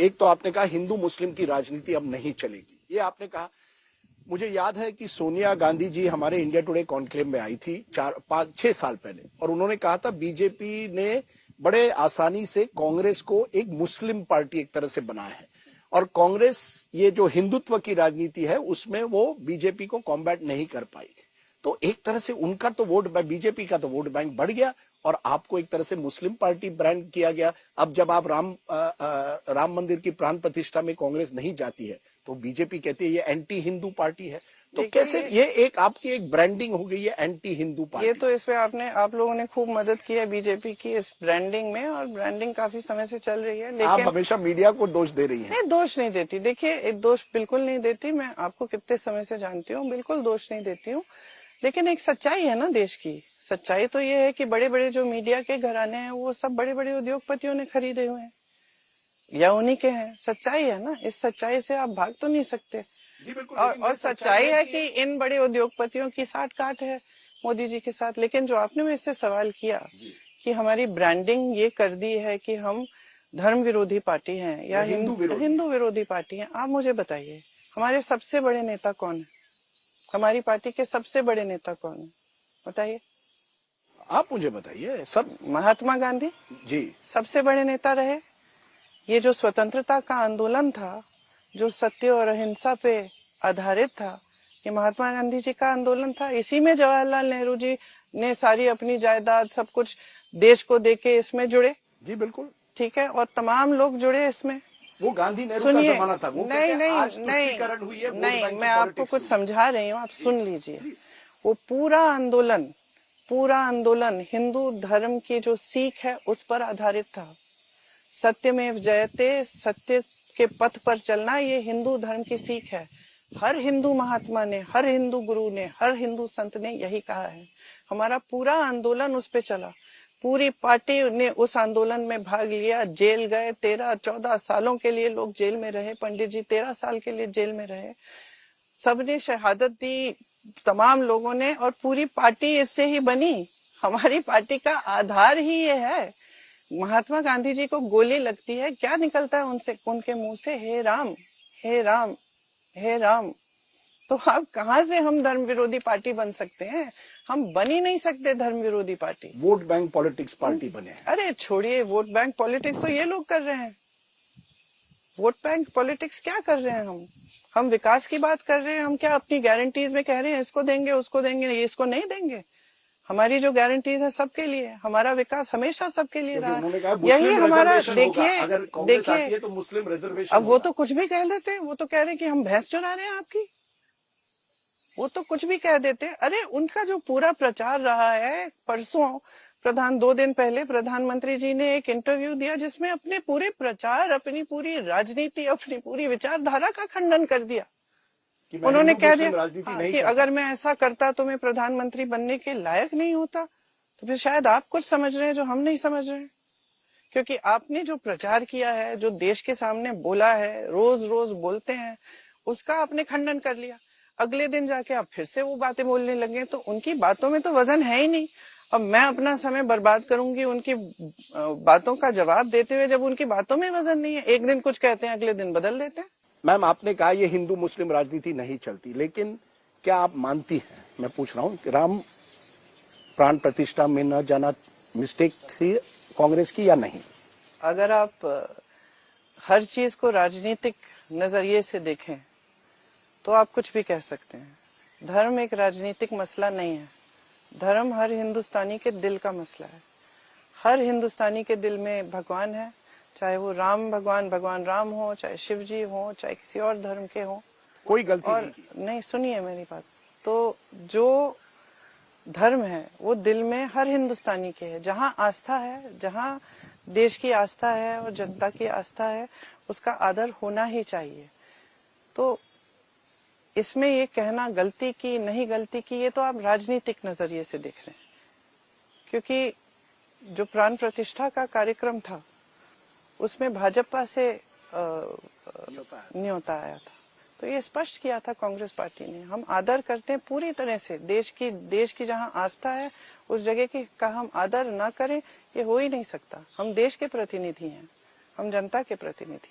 एक तो आपने कहा हिंदू मुस्लिम की राजनीति अब नहीं चलेगी, ये आपने कहा। मुझे याद है कि सोनिया गांधी जी हमारे इंडिया टुडे कॉन्क्लेव में आई थी 4-5-6 साल पहले, और उन्होंने कहा था बीजेपी ने बड़े आसानी से कांग्रेस को एक मुस्लिम पार्टी एक तरह से बनाया है, और कांग्रेस ये जो हिंदुत्व की राजनीति है उसमें वो बीजेपी को कॉम्बैट नहीं कर पाई। तो एक तरह से उनका तो वोट, बीजेपी का तो वोट बैंक बढ़ गया और आपको एक तरह से मुस्लिम पार्टी ब्रांड किया गया। अब जब आप राम मंदिर की प्राण प्रतिष्ठा में कांग्रेस नहीं जाती है तो बीजेपी कहती है ये एंटी हिंदू पार्टी है। तो कैसे ये एक आपकी एक ब्रांडिंग हो गई है एंटी हिंदू पार्टी? ये तो इसमें आप लोगों ने खूब मदद की है बीजेपी की इस ब्रांडिंग में, और ब्रांडिंग काफी समय से चल रही है। लेकिन आप हमेशा मीडिया को दोष दे रही हैं। नहीं, दोष नहीं देती। देखिए, दोष बिल्कुल नहीं देती। मैं आपको कितने समय से जानती हूँ, बिल्कुल दोष नहीं देती हूँ। लेकिन एक सच्चाई है ना देश की। सच्चाई तो ये है कि बड़े बड़े जो मीडिया के घराने हैं वो सब बड़े बड़े उद्योगपतियों ने खरीदे हुए हैं या उन्हीं के हैं। सच्चाई है ना, इस सच्चाई से आप भाग तो नहीं सकते। और सच्चाई है कि इन बड़े उद्योगपतियों की साठ-गांठ है मोदी जी के साथ। लेकिन जो आपने मेरे से सवाल किया कि हमारी ब्रांडिंग ये कर दी है कि हम धर्म विरोधी पार्टी हैं या हिंदू विरोधी पार्टी हैं, आप मुझे बताइए हमारे सबसे बड़े नेता कौन है? हमारी पार्टी के सबसे बड़े नेता कौन है, बताइए? आप मुझे बताइए। सब महात्मा गांधी जी सबसे बड़े नेता रहे। ये जो स्वतंत्रता का आंदोलन था, जो सत्य और अहिंसा पे आधारित था, ये महात्मा गांधी जी का आंदोलन था। इसी में जवाहरलाल नेहरू जी ने सारी अपनी जायदाद सब कुछ देश को देके इसमें जुड़े। जी बिल्कुल ठीक है, और तमाम लोग जुड़े इसमें। वो गांधी नेहरू का जमाना था। वो नहीं, हुई है, मैं आपको कुछ समझा रही हूँ, आप सुन लीजिए। वो पूरा आंदोलन हिंदू धर्म की जो सीख है उस पर आधारित था। सत्यमेव जयते, सत्य के पथ पर चलना, ये हिंदू धर्म की सीख है। हर हिंदू महात्मा ने, हर हिंदू गुरु ने, हर हिंदू संत ने यही कहा है। हमारा पूरा आंदोलन उस पे चला। पूरी पार्टी ने उस आंदोलन में भाग लिया। जेल गए, 13-14 सालों के लिए लोग जेल में रहे। पंडित जी 13 साल के लिए जेल में रहे। सबने शहादत दी, तमाम लोगों ने, और पूरी पार्टी इससे ही बनी। हमारी पार्टी का आधार ही ये है। महात्मा गांधी जी को गोली लगती है, क्या निकलता है उनके मुंह से? हे राम, हे राम, हे राम। तो अब कहां से हम धर्म विरोधी पार्टी बन सकते हैं? हम बन ही नहीं सकते धर्म विरोधी party. Vote bank politics party बने हैं। अरे छोड़िए, वोट बैंक पॉलिटिक्स तो ये लोग कर रहे हैं। वोट बैंक पॉलिटिक्स क्या कर रहे हैं? हम विकास की बात कर रहे हैं। हम क्या अपनी गारंटीज में कह रहे हैं इसको देंगे, उसको देंगे, ये इसको नहीं देंगे? हमारी जो गारंटीज है सबके लिए, हमारा विकास हमेशा सबके लिए रहा है। यही हमारा, देखिए तो मुस्लिम रिजर्वेशन। अब वो तो कुछ भी कह लेते हैं। वो तो कह रहे हैं कि हम भैंस चुरा रहे हैं आपकी। वो तो कुछ भी कह देते हैं। अरे उनका जो पूरा प्रचार रहा है, परसों 2 दिन पहले प्रधानमंत्री जी ने एक इंटरव्यू दिया जिसमें अपने पूरे प्रचार, अपनी पूरी राजनीति, अपनी पूरी विचारधारा का खंडन कर दिया। उन्होंने कह दिया कि अगर मैं ऐसा करता तो मैं प्रधानमंत्री बनने के लायक नहीं होता। तो फिर शायद आप कुछ समझ रहे हैं जो हम नहीं समझ रहे हैं, क्योंकि आपने जो प्रचार किया है, जो देश के सामने बोला है, रोज रोज बोलते हैं, उसका आपने खंडन कर लिया। अगले दिन जाके आप फिर से वो बातें बोलने लगे। तो उनकी बातों में तो वजन है ही नहीं। अब मैं अपना समय बर्बाद करूंगी उनकी बातों का जवाब देते हुए, जब उनकी बातों में वजन नहीं है। एक दिन कुछ कहते हैं, अगले दिन बदल देते हैं। मैम, आपने कहा ये हिंदू मुस्लिम राजनीति नहीं चलती, लेकिन क्या आप मानती हैं, मैं पूछ रहा हूं, कि राम प्राण प्रतिष्ठा में न जाना मिस्टेक थी कांग्रेस की या नहीं? अगर आप हर चीज को राजनीतिक नजरिए से देखें तो आप कुछ भी कह सकते हैं। धर्म एक राजनीतिक मसला नहीं है। धर्म हर हिंदुस्तानी के दिल का मसला है। हर हिंदुस्तानी के दिल में भगवान है, चाहे वो भगवान राम हो, चाहे शिव जी हो, चाहे किसी और धर्म के हो। कोई गलती नहीं, सुनिए मेरी बात। तो जो धर्म है वो दिल में हर हिंदुस्तानी के है। जहाँ आस्था है, जहाँ देश की आस्था है और जनता की आस्था है, उसका आदर होना ही चाहिए। तो इसमें ये कहना गलती की नहीं गलती की, ये तो आप राजनीतिक नजरिए से देख रहे हैं। क्योंकि जो प्राण प्रतिष्ठा का कार्यक्रम था उसमें भाजपा से न्योता आया था। तो ये स्पष्ट किया था कांग्रेस पार्टी ने, हम आदर करते हैं पूरी तरह से। देश की जहां आस्था है उस जगह की का हम आदर ना करें, ये हो ही नहीं सकता। हम देश के प्रतिनिधि हैं, हम जनता के प्रतिनिधि।